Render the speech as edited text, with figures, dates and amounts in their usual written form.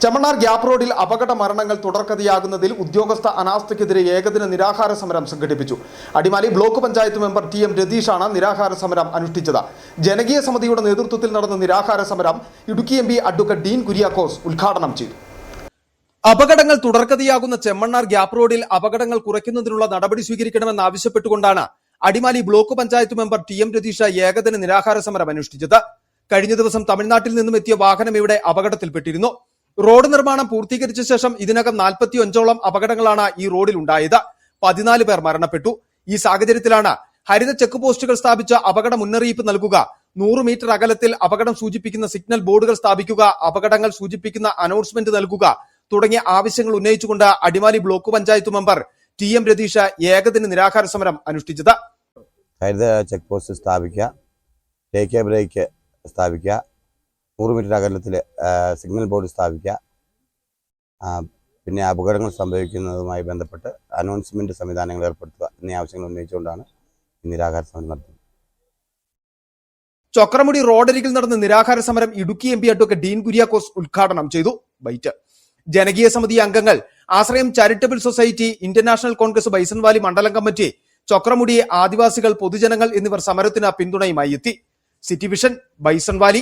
Chemmannar gap റോഡിൽ അപകട മരണങ്ങൾ തുടർക്കഥയാകുന്നതിൽ ഉദ്യോഗസ്ഥ അനാസ്ഥയ്ക്കെതിരെ ഏകദിന നിരാഹാര സമരം സംഘടിപ്പിച്ചു. Adimali block panchayat member TM രതീഷാണ് നിരാഹാര സമരം അനുഷ്ഠിച്ചത്. ജനകീയ സമിതിയുടെ നേതൃത്വത്തിൽ നടന്ന നിരാഹാര സമരം ഇടുക്കി MP അഡ്വക്കേറ്റ് ഡീൻ കുര്യാക്കോസ് ഉദ്ഘാടനം ചെയ്തു. അപകടങ്ങൾ തുടർക്കഥയാകുന്ന ചെമ്മണ്ണാർ ഗ്യാപ് റോഡിൽ അപകടങ്ങൾ കുറയ്ക്കുന്നതിനുള്ള നടപടി സ്വീകരിക്കണമെന്നാവശ്യപ്പെട്ടുകൊണ്ടാണ് Adimali block panchayat member TM Ratheesh ഏകദിന നിരാഹാര സമരം അനുഷ്ഠിച്ചത്. കഴിഞ്ഞ ദിവസം തമിഴ്നാട്ടിൽ നിന്നും എത്തിയ വാഹനം ഇവിടെ അപകടത്തിൽപ്പെട്ടിരുന്നു. റോഡ് നിർമ്മാണം പൂർത്തീകരിച്ച ശേഷം ഇതിനകം 45ഓളം അപകടങ്ങളാണ് ഈ റോഡിൽ ഉണ്ടായത്. 14 പേർ മരണപ്പെട്ടു. ഈ സാഹചര്യത്തിലാണ് ഹരിത ചെക്ക് പോസ്റ്റുകൾ സ്ഥാപിച്ച അപകട മുന്നറിയിപ്പ് നൽകുക, 100 മീറ്റർ അകലത്തിൽ അപകടം സൂചിപ്പിക്കുന്ന സിഗ്നൽ ബോർഡുകൾ സ്ഥാപിക്കുക, അപകടങ്ങൾ സൂചിപ്പിക്കുന്ന അനൗൺസ്മെന്റ് നൽകുക തുടങ്ങിയ ആവശ്യങ്ങൾ ഉന്നയിച്ചുകൊണ്ട് Adimali block panchayat member TM Ratheesh ഏകദിന നിരാഹാര സമരം അനുഷ്ഠിച്ചത്. ഹരിത ചെക്ക് പോസ്റ്റ് സ്ഥാപിക്കുക, ടേക്ക് ബ്രേക്ക് സ്ഥാപിക്കുക, 100 മീറ്റർ അകലത്തിൽ സിഗ്നൽ ബോർഡ് സ്ഥാപിക്കുക, പിന്നെ അപകടങ്ങൾ സംഭവിക്കുന്നതുമായി ബന്ധപ്പെട്ട് അനൗൺസ്മെന്റ് സംവിധാനങ്ങൾ ഏർപ്പെടുത്തുക എന്നീ ആവശ്യങ്ങൾ ഉന്നയിച്ചുകൊണ്ടാണ് നിരാഹാര സമരം നടത്തുന്നത്. ചൊക്രമുടി റോഡരികിൽ നടന്ന നിരാഹാര സമരം ഇടുക്കി MP അഡ്വക്കേറ്റ് ഡീൻ കുര്യാക്കോസ് ഉദ്ഘാടനം ചെയ്തു. ജനകീയ സമിതി അംഗങ്ങൾ, ആശ്രയം charitable society, international Congress Bison Valley മണ്ഡലം കമ്മിറ്റി, ചൊക്രമുടി ആദിവാസികൾ, പൊതുജനങ്ങൾ എന്നിവർ സമരത്തിന് പിന്തുണയുമായി എത്തി. City vision, Bison Valley.